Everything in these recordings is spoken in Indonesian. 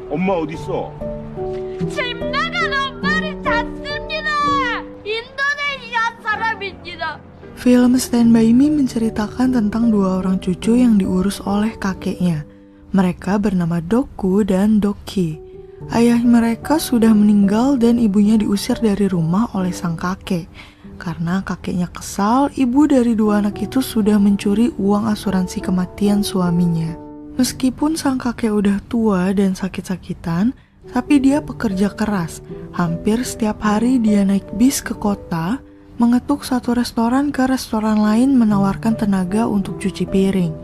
엄마 어딨어? 집 나간 엄마를 찾습니다. 인도네시아 사람입니다. Film Stand By Me menceritakan tentang dua orang cucu yang diurus oleh kakeknya. Mereka bernama Doku dan Doki. Ayah mereka sudah meninggal dan ibunya diusir dari rumah oleh sang kakek. Karena kakeknya kesal, ibu dari dua anak itu sudah mencuri uang asuransi kematian suaminya. Meskipun sang kakek udah tua dan sakit-sakitan, tapi dia pekerja keras. Hampir setiap hari dia naik bis ke kota, mengetuk satu restoran ke restoran lain menawarkan tenaga untuk cuci piring.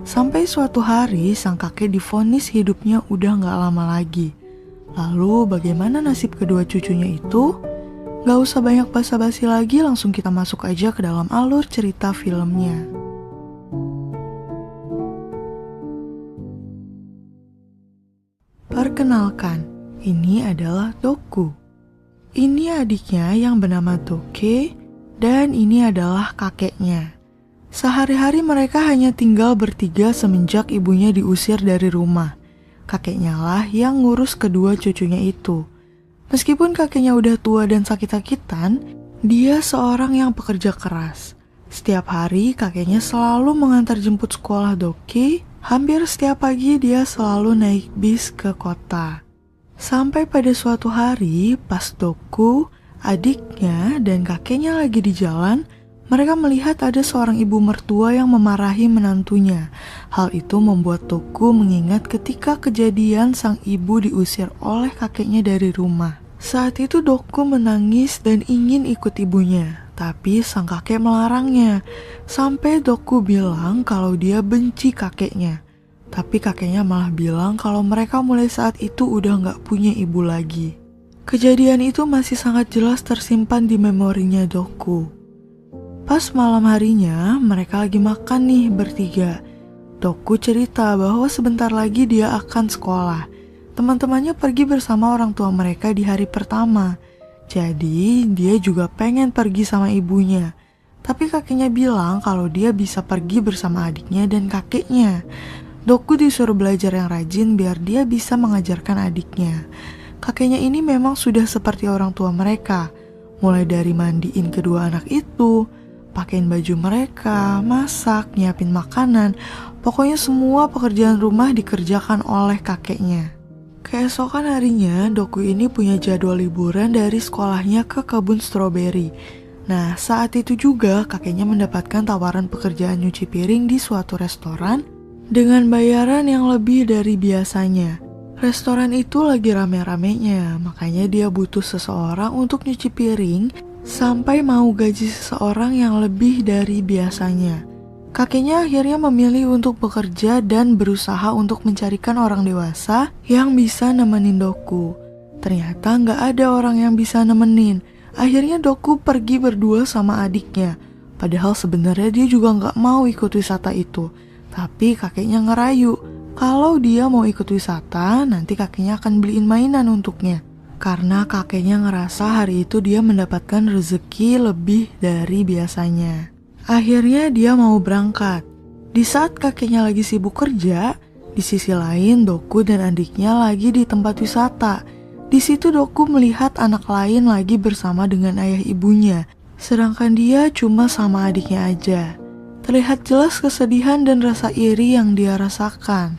Sampai suatu hari sang kakek divonis hidupnya udah gak lama lagi. Lalu bagaimana nasib kedua cucunya itu? Gak usah banyak basa-basi lagi, langsung kita masuk aja ke dalam alur cerita filmnya. Perkenalkan, ini adalah Doku. Ini adiknya yang bernama Doke, dan ini adalah kakeknya. Sehari-hari mereka hanya tinggal bertiga semenjak ibunya diusir dari rumah. Kakeknya lah yang ngurus kedua cucunya itu. Meskipun kakeknya udah tua dan sakit-sakitan, dia seorang yang pekerja keras. Setiap hari kakeknya selalu mengantar jemput sekolah Doke. Hampir setiap pagi dia selalu naik bis ke kota. Sampai pada suatu hari, pas Doku, adiknya, dan kakeknya lagi di jalan, mereka melihat ada seorang ibu mertua yang memarahi menantunya. Hal itu membuat Doku mengingat ketika kejadian sang ibu diusir oleh kakeknya dari rumah. Saat itu Doku menangis dan ingin ikut ibunya, tapi sang kakek melarangnya. Sampai Doku bilang kalau dia benci kakeknya. Tapi kakeknya malah bilang kalau mereka mulai saat itu udah gak punya ibu lagi. Kejadian itu masih sangat jelas tersimpan di memorinya Doku. Pas malam harinya, mereka lagi makan nih bertiga. Doku cerita bahwa sebentar lagi dia akan sekolah. Teman-temannya pergi bersama orang tua mereka di hari pertama. Jadi, dia juga pengen pergi sama ibunya. Tapi kakeknya bilang kalau dia bisa pergi bersama adiknya dan kakeknya. Doku disuruh belajar yang rajin biar dia bisa mengajarkan adiknya. Kakeknya ini memang sudah seperti orang tua mereka. Mulai dari mandiin kedua anak itu, pakein baju mereka, masak, nyiapin makanan. Pokoknya semua pekerjaan rumah dikerjakan oleh kakeknya. Keesokan harinya, Doku ini punya jadwal liburan dari sekolahnya ke kebun stroberi. Nah, saat itu juga kakeknya mendapatkan tawaran pekerjaan nyuci piring di suatu restoran dengan bayaran yang lebih dari biasanya. Restoran itu lagi rame-ramenya, makanya dia butuh seseorang untuk nyuci piring sampai mau gaji seseorang yang lebih dari biasanya. Kakeknya akhirnya memilih untuk bekerja dan berusaha untuk mencarikan orang dewasa yang bisa nemenin Doku. Ternyata nggak ada orang yang bisa nemenin. Akhirnya Doku pergi berdua sama adiknya. Padahal sebenarnya dia juga nggak mau ikut wisata itu. Tapi kakeknya ngerayu. Kalau dia mau ikut wisata, nanti kakeknya akan beliin mainan untuknya. Karena kakeknya ngerasa hari itu dia mendapatkan rezeki lebih dari biasanya. Akhirnya dia mau berangkat. Di saat kakeknya lagi sibuk kerja, di sisi lain Doku dan adiknya lagi di tempat wisata. Di situ Doku melihat anak lain lagi bersama dengan ayah ibunya, sedangkan dia cuma sama adiknya aja. Terlihat jelas kesedihan dan rasa iri yang dia rasakan.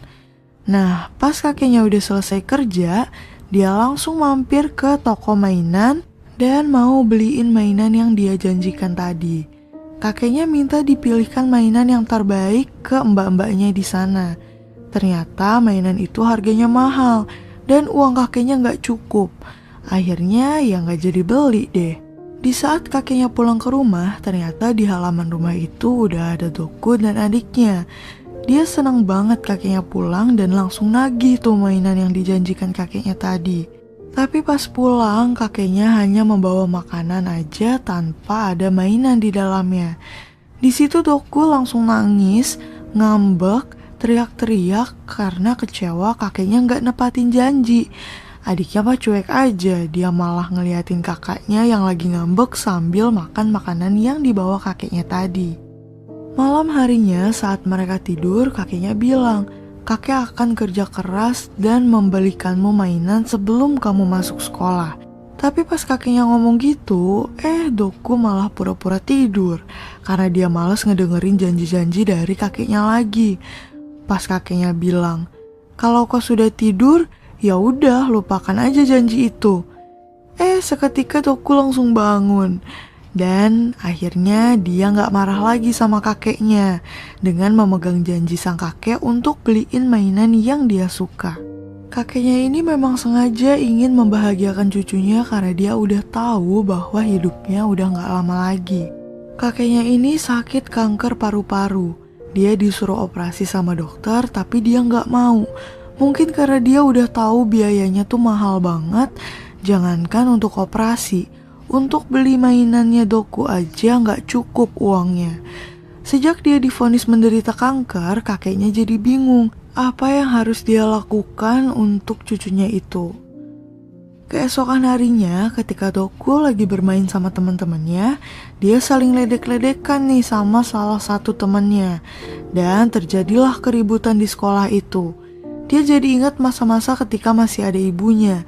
Nah, pas kakeknya udah selesai kerja, dia langsung mampir ke toko mainan dan mau beliin mainan yang dia janjikan tadi. Kakeknya minta dipilihkan mainan yang terbaik ke mbak-mbaknya di sana. Ternyata mainan itu harganya mahal dan uang kakeknya nggak cukup. Akhirnya ya nggak jadi beli deh. Di saat kakeknya pulang ke rumah, ternyata di halaman rumah itu udah ada Doku dan adiknya. Dia senang banget kakeknya pulang dan langsung nagih tuh mainan yang dijanjikan kakeknya tadi. Tapi pas pulang, kakeknya hanya membawa makanan aja tanpa ada mainan di dalamnya. Di situ Doku langsung nangis, ngambek, teriak-teriak karena kecewa kakeknya nggak nepatin janji. Adiknya mah cuek aja, dia malah ngeliatin kakaknya yang lagi ngambek sambil makan makanan yang dibawa kakeknya tadi. Malam harinya saat mereka tidur, kakeknya bilang kakek akan kerja keras dan membelikanmu mainan sebelum kamu masuk sekolah. Tapi pas kakeknya ngomong gitu, Doku malah pura-pura tidur karena dia malas ngedengerin janji-janji dari kakeknya lagi. Pas kakeknya bilang, "Kalau kau sudah tidur, ya udah lupakan aja janji itu." Seketika Doku langsung bangun. Dan akhirnya dia gak marah lagi sama kakeknya dengan memegang janji sang kakek untuk beliin mainan yang dia suka. Kakeknya ini memang sengaja ingin membahagiakan cucunya karena dia udah tahu bahwa hidupnya udah gak lama lagi. Kakeknya ini sakit kanker paru-paru. Dia disuruh operasi sama dokter tapi dia gak mau. Mungkin karena dia udah tahu biayanya tuh mahal banget, jangankan untuk operasi. Untuk beli mainannya Doku aja gak cukup uangnya. Sejak dia divonis menderita kanker, kakeknya jadi bingung apa yang harus dia lakukan untuk cucunya itu. Keesokan harinya, ketika Doku lagi bermain sama teman-temannya, dia saling ledek-ledekan nih sama salah satu temannya. Dan terjadilah keributan di sekolah itu. Dia jadi ingat masa-masa ketika masih ada ibunya.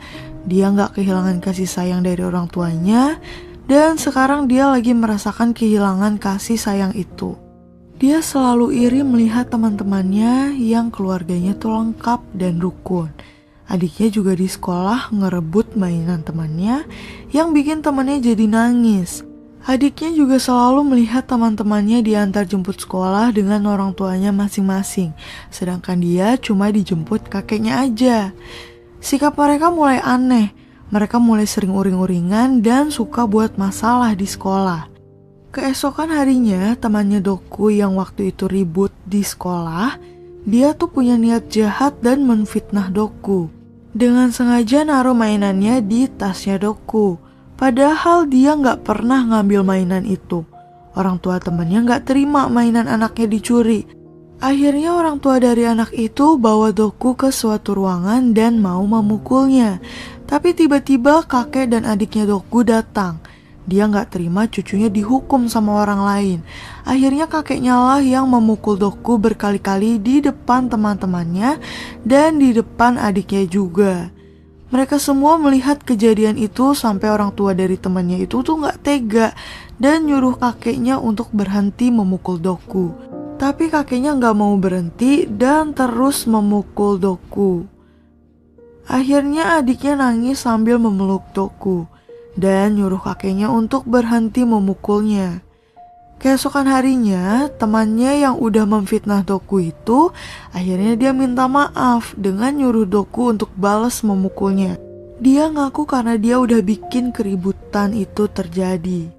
Dia gak kehilangan kasih sayang dari orang tuanya, dan sekarang dia lagi merasakan kehilangan kasih sayang itu. Dia selalu iri melihat teman-temannya yang keluarganya tuh lengkap dan rukun. Adiknya juga di sekolah ngerebut mainan temannya yang bikin temannya jadi nangis. Adiknya juga selalu melihat teman-temannya diantar jemput sekolah dengan orang tuanya masing-masing, sedangkan dia cuma dijemput kakeknya aja. Sikap mereka mulai aneh, mereka mulai sering uring-uringan dan suka buat masalah di sekolah. Keesokan harinya, temannya Doku yang waktu itu ribut di sekolah, dia tuh punya niat jahat dan menfitnah Doku. Dengan sengaja naruh mainannya di tasnya Doku, padahal dia gak pernah ngambil mainan itu. Orang tua temannya gak terima mainan anaknya dicuri. Akhirnya orang tua dari anak itu bawa Doku ke suatu ruangan dan mau memukulnya. Tapi tiba-tiba kakek dan adiknya Doku datang. Dia gak terima cucunya dihukum sama orang lain. Akhirnya kakeknya lah yang memukul Doku berkali-kali di depan teman-temannya dan di depan adiknya juga. Mereka semua melihat kejadian itu sampai orang tua dari temannya itu tuh gak tega dan nyuruh kakeknya untuk berhenti memukul Doku. Tapi kakeknya gak mau berhenti dan terus memukul Doku. Akhirnya adiknya nangis sambil memeluk Doku dan nyuruh kakeknya untuk berhenti memukulnya. Keesokan harinya, temannya yang udah memfitnah Doku itu akhirnya dia minta maaf dengan nyuruh Doku untuk balas memukulnya. Dia ngaku karena dia udah bikin keributan itu terjadi.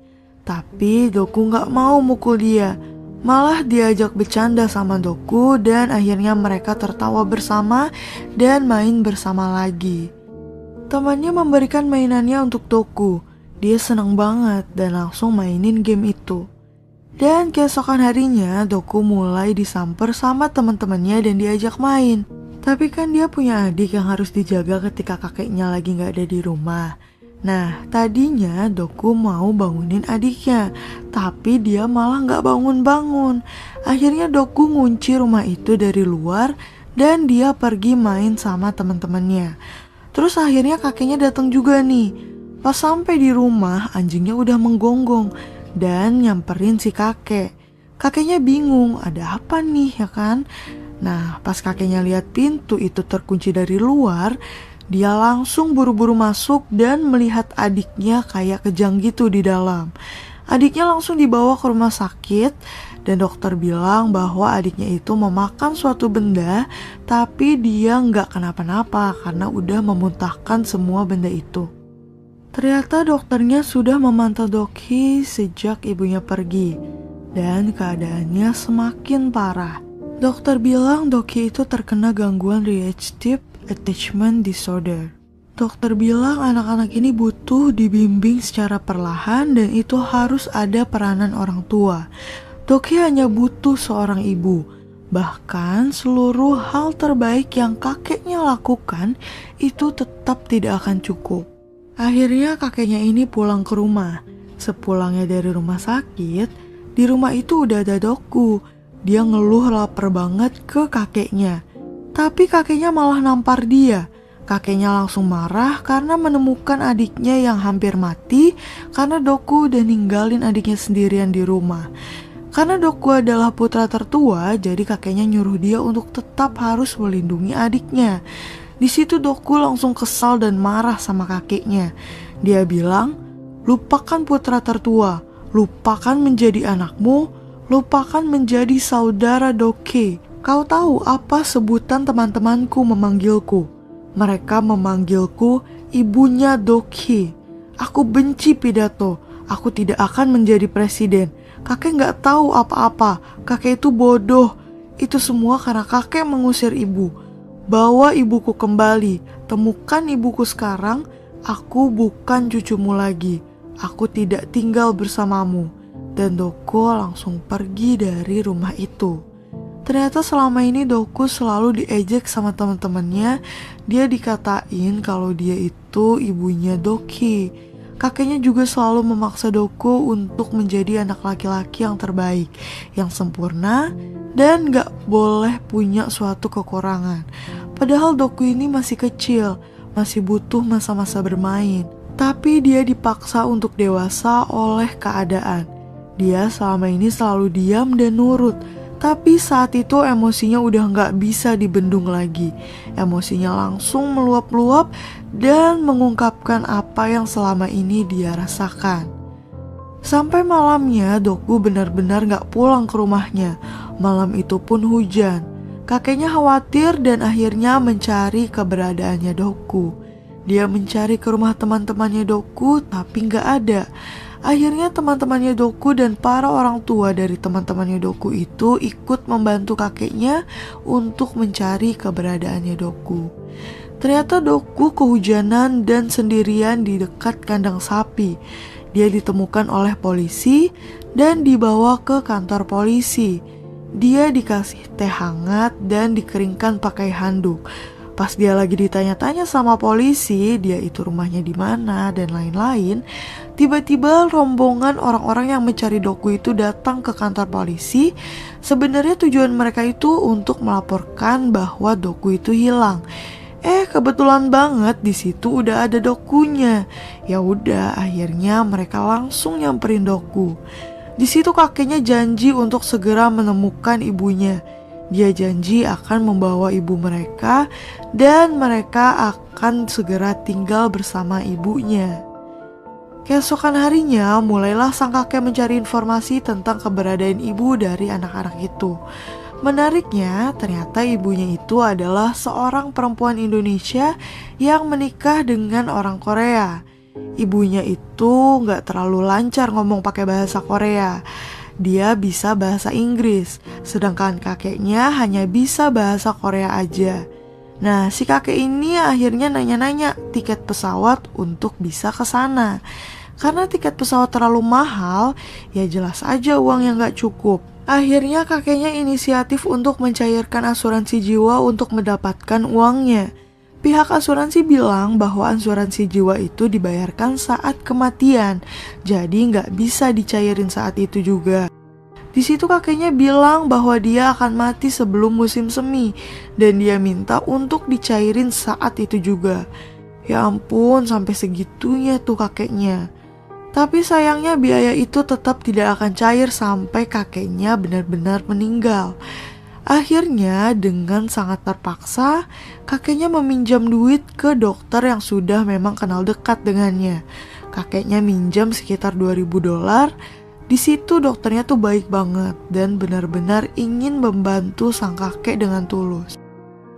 Tapi Doku gak mau mukul dia. Malah diajak bercanda sama Doku dan akhirnya mereka tertawa bersama dan main bersama lagi. Temannya memberikan mainannya untuk Doku. Dia senang banget dan langsung mainin game itu. Dan keesokan harinya Doku mulai disamper sama teman-temannya dan diajak main. Tapi kan dia punya adik yang harus dijaga ketika kakeknya lagi gak ada di rumah. Nah, tadinya Doku mau bangunin adiknya, tapi dia malah gak bangun-bangun. Akhirnya Doku ngunci rumah itu dari luar dan dia pergi main sama teman-temannya. Terus akhirnya kakeknya datang juga nih. Pas sampai di rumah, anjingnya udah menggonggong dan nyamperin si kakek. Kakeknya bingung, ada apa nih ya kan? Nah, pas kakeknya lihat pintu itu terkunci dari luar, dia langsung buru-buru masuk dan melihat adiknya kayak kejang gitu di dalam. Adiknya langsung dibawa ke rumah sakit dan dokter bilang bahwa adiknya itu memakan suatu benda, tapi dia nggak kenapa-napa karena udah memuntahkan semua benda itu. Ternyata dokternya sudah memantau Doki sejak ibunya pergi dan keadaannya semakin parah. Dokter bilang Doki itu terkena gangguan reactive attachment disorder. Dokter bilang anak-anak ini butuh dibimbing secara perlahan dan itu harus ada peranan orang tua. Doki hanya butuh seorang ibu. Bahkan seluruh hal terbaik yang kakeknya lakukan itu tetap tidak akan cukup. Akhirnya kakeknya ini pulang ke rumah. Sepulangnya dari rumah sakit, di rumah itu udah ada Doku. Dia ngeluh lapar banget ke kakeknya. Tapi kakeknya malah nampar dia. Kakeknya langsung marah karena menemukan adiknya yang hampir mati karena Doku udah ninggalin adiknya sendirian di rumah. Karena Doku adalah putra tertua, jadi kakeknya nyuruh dia untuk tetap harus melindungi adiknya. Di situ Doku langsung kesal dan marah sama kakeknya. Dia bilang, "Lupakan putra tertua, lupakan menjadi anakmu, lupakan menjadi saudara Doke. Kau tahu apa sebutan teman-temanku memanggilku? Mereka memanggilku ibunya Doke. Aku benci pidato. Aku tidak akan menjadi presiden. Kakek gak tahu apa-apa. Kakek itu bodoh. Itu semua karena kakek mengusir ibu. Bawa ibuku kembali. Temukan ibuku sekarang. Aku bukan cucumu lagi. Aku tidak tinggal bersamamu." Dan Doku langsung pergi dari rumah itu. Ternyata selama ini Doku selalu diejek sama teman-temannya. Dia dikatain kalau dia itu ibunya Doki. Kakeknya juga selalu memaksa Doku untuk menjadi anak laki-laki yang terbaik, yang sempurna, dan gak boleh punya suatu kekurangan. Padahal Doku ini masih kecil, masih butuh masa-masa bermain. Tapi dia dipaksa untuk dewasa oleh keadaan. Dia selama ini selalu diam dan nurut. Tapi saat itu emosinya udah gak bisa dibendung lagi. Emosinya langsung meluap-luap dan mengungkapkan apa yang selama ini dia rasakan. Sampai malamnya Doku benar-benar gak pulang ke rumahnya. Malam itu pun hujan. Kakeknya khawatir dan akhirnya mencari keberadaannya Doku. Dia mencari ke rumah teman-temannya Doku tapi gak ada. Akhirnya teman-temannya Doku dan para orang tua dari teman-temannya Doku itu ikut membantu kakeknya untuk mencari keberadaannya Doku. Ternyata Doku kehujanan dan sendirian di dekat kandang sapi. Dia ditemukan oleh polisi dan dibawa ke kantor polisi. Dia dikasih teh hangat dan dikeringkan pakai handuk. Pas dia lagi ditanya-tanya sama polisi, dia itu rumahnya di mana dan lain-lain, tiba-tiba rombongan orang-orang yang mencari Doku itu datang ke kantor polisi. Sebenarnya tujuan mereka itu untuk melaporkan bahwa Doku itu hilang. Kebetulan banget di situ udah ada Dokunya. Ya udah, akhirnya mereka langsung nyamperin Doku. Di situ kakeknya janji untuk segera menemukan ibunya. Dia janji akan membawa ibu mereka dan mereka akan segera tinggal bersama ibunya. Keesokan harinya mulailah sang kakek mencari informasi tentang keberadaan ibu dari anak-anak itu. Menariknya, ternyata ibunya itu adalah seorang perempuan Indonesia yang menikah dengan orang Korea. Ibunya itu gak terlalu lancar ngomong pakai bahasa Korea. Dia bisa bahasa Inggris, sedangkan kakeknya hanya bisa bahasa Korea aja. Nah, si kakek ini akhirnya nanya-nanya tiket pesawat untuk bisa ke sana. Karena tiket pesawat terlalu mahal, ya jelas aja uang yang gak cukup. Akhirnya kakeknya inisiatif untuk mencairkan asuransi jiwa untuk mendapatkan uangnya. Pihak asuransi bilang bahwa asuransi jiwa itu dibayarkan saat kematian, jadi nggak bisa dicairin saat itu juga. Di situ kakeknya bilang bahwa dia akan mati sebelum musim semi, dan dia minta untuk dicairin saat itu juga. Ya ampun, sampai segitunya tuh kakeknya. Tapi sayangnya biaya itu tetap tidak akan cair sampai kakeknya benar-benar meninggal. Akhirnya dengan sangat terpaksa, kakeknya meminjam duit ke dokter yang sudah memang kenal dekat dengannya. Kakeknya minjam sekitar $2.000. Di situ dokternya tuh baik banget dan benar-benar ingin membantu sang kakek dengan tulus.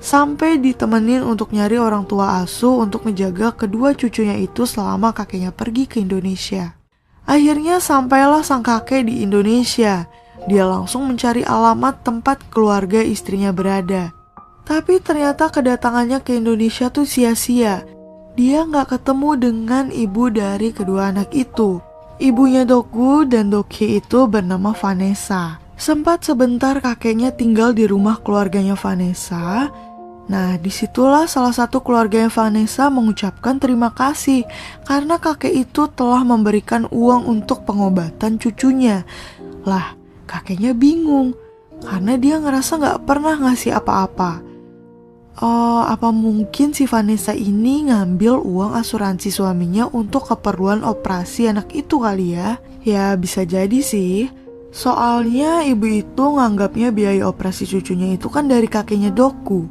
Sampai ditemenin untuk nyari orang tua asuh untuk menjaga kedua cucunya itu selama kakeknya pergi ke Indonesia. Akhirnya sampailah sang kakek di Indonesia. Dia langsung mencari alamat tempat keluarga istrinya berada. Tapi ternyata kedatangannya ke Indonesia tuh sia-sia. Dia gak ketemu dengan ibu dari kedua anak itu. Ibunya Doku dan Doki itu bernama Vanessa. Sempat sebentar kakeknya tinggal di rumah keluarganya Vanessa. Nah, disitulah salah satu keluarganya Vanessa mengucapkan terima kasih karena kakek itu telah memberikan uang untuk pengobatan cucunya. Lah, kakeknya bingung karena dia ngerasa gak pernah ngasih apa-apa. Oh, apa mungkin si Vanessa ini ngambil uang asuransi suaminya untuk keperluan operasi anak itu kali ya? Ya bisa jadi sih. Soalnya ibu itu nganggapnya biaya operasi cucunya itu kan dari kakeknya Doku.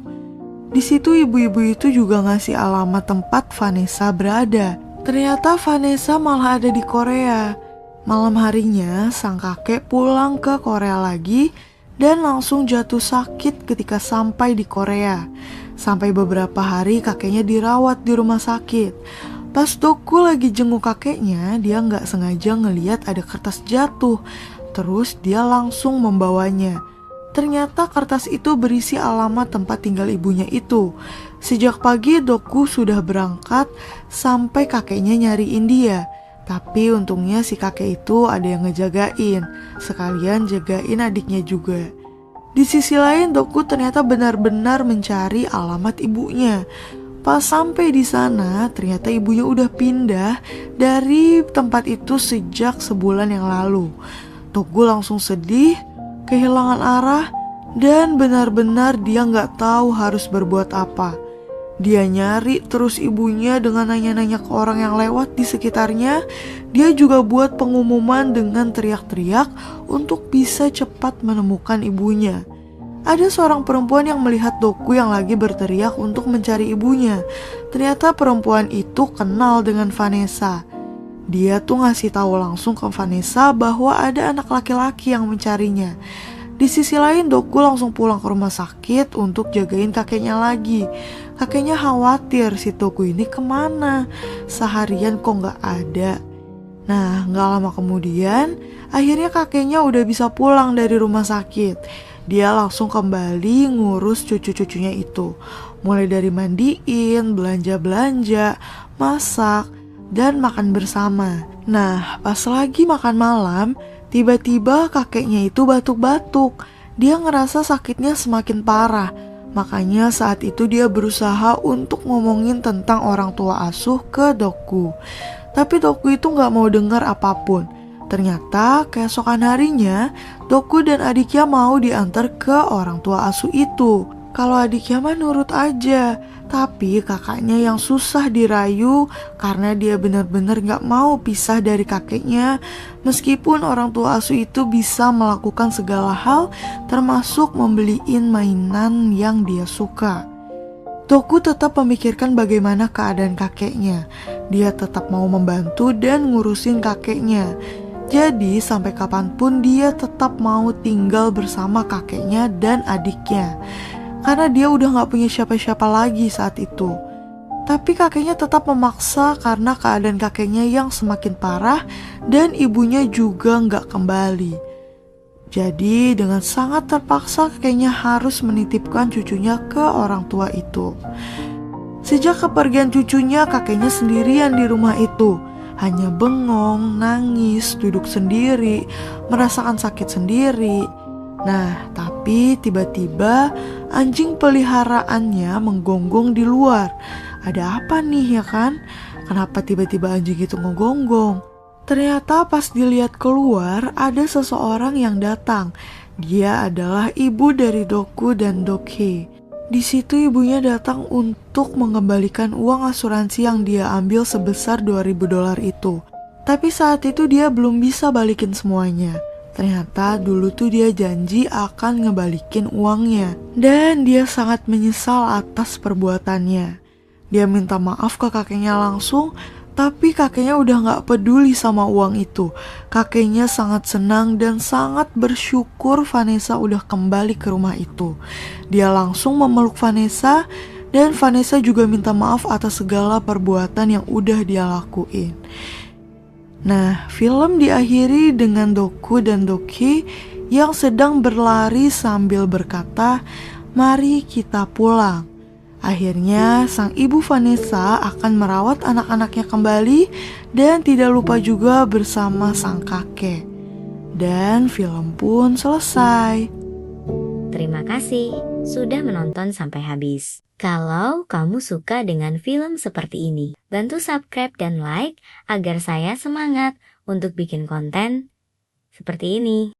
Di situ ibu-ibu itu juga ngasih alamat tempat Vanessa berada. Ternyata Vanessa malah ada di Korea. Malam harinya sang kakek pulang ke Korea lagi dan langsung jatuh sakit ketika sampai di Korea. Sampai beberapa hari kakeknya dirawat di rumah sakit. Pas Doku lagi jenguk kakeknya, dia nggak sengaja ngeliat ada kertas jatuh. Terus dia langsung membawanya. Ternyata kertas itu berisi alamat tempat tinggal ibunya itu. Sejak pagi Doku sudah berangkat sampai kakeknya nyariin dia. Tapi untungnya si kakek itu ada yang ngejagain, sekalian jagain adiknya juga. Di sisi lain Doku ternyata benar-benar mencari alamat ibunya. Pas sampai di sana ternyata ibunya udah pindah dari tempat itu sejak sebulan yang lalu. Doku langsung sedih, kehilangan arah, dan benar-benar dia nggak tahu harus berbuat apa. Dia nyari terus ibunya dengan nanya-nanya ke orang yang lewat di sekitarnya. Dia juga buat pengumuman dengan teriak-teriak untuk bisa cepat menemukan ibunya. Ada seorang perempuan yang melihat Doku yang lagi berteriak untuk mencari ibunya. Ternyata perempuan itu kenal dengan Vanessa. Dia tuh ngasih tahu langsung ke Vanessa bahwa ada anak laki-laki yang mencarinya. Di sisi lain Doku langsung pulang ke rumah sakit untuk jagain kakeknya lagi. Kakeknya khawatir si Doku ini kemana, seharian kok gak ada. Nah gak lama kemudian akhirnya kakeknya udah bisa pulang dari rumah sakit. Dia langsung kembali ngurus cucu-cucunya itu. Mulai dari mandiin, belanja-belanja, masak, dan makan bersama. Nah pas lagi makan malam, tiba-tiba kakeknya itu batuk-batuk. Dia ngerasa sakitnya semakin parah. Makanya saat itu dia berusaha untuk ngomongin tentang orang tua asuh ke Doku. Tapi Doku itu gak mau dengar apapun. Ternyata keesokan harinya Doku dan adiknya mau diantar ke orang tua asuh itu. Kalau adiknya mah nurut aja. Tapi kakaknya yang susah dirayu karena dia benar-benar gak mau pisah dari kakeknya. Meskipun orang tua asuh itu bisa melakukan segala hal termasuk membeliin mainan yang dia suka. Doku tetap memikirkan bagaimana keadaan kakeknya. Dia tetap mau membantu dan ngurusin kakeknya. Jadi sampai kapanpun dia tetap mau tinggal bersama kakeknya dan adiknya. Karena dia udah gak punya siapa-siapa lagi saat itu. Tapi kakeknya tetap memaksa karena keadaan kakeknya yang semakin parah dan ibunya juga gak kembali. Jadi dengan sangat terpaksa kakeknya harus menitipkan cucunya ke orang tua itu. Sejak kepergian cucunya, kakeknya sendirian di rumah itu. Hanya bengong, nangis, duduk sendiri, merasakan sakit sendiri. Nah, tapi tiba-tiba anjing peliharaannya menggonggong di luar. Ada apa nih ya kan? Kenapa tiba-tiba anjing itu ngegonggong? Ternyata pas dilihat keluar ada seseorang yang datang. Dia adalah ibu dari Doku dan Dokhe. Di situ ibunya datang untuk mengembalikan uang asuransi yang dia ambil sebesar $2.000 itu. Tapi saat itu dia belum bisa balikin semuanya. Ternyata dulu tuh dia janji akan ngebalikin uangnya. Dan dia sangat menyesal atas perbuatannya. Dia minta maaf ke kakeknya langsung, tapi kakeknya udah gak peduli sama uang itu. Kakeknya sangat senang dan sangat bersyukur Vanessa udah kembali ke rumah itu. Dia langsung memeluk Vanessa, dan Vanessa juga minta maaf atas segala perbuatan yang udah dia lakuin. Nah, film diakhiri dengan Doku dan Dokhe yang sedang berlari sambil berkata, "Mari kita pulang." Akhirnya, sang ibu Vanessa akan merawat anak-anaknya kembali dan tidak lupa juga bersama sang kakek. Dan film pun selesai. Terima kasih sudah menonton sampai habis. Kalau kamu suka dengan film seperti ini, bantu subscribe dan like agar saya semangat untuk bikin konten seperti ini.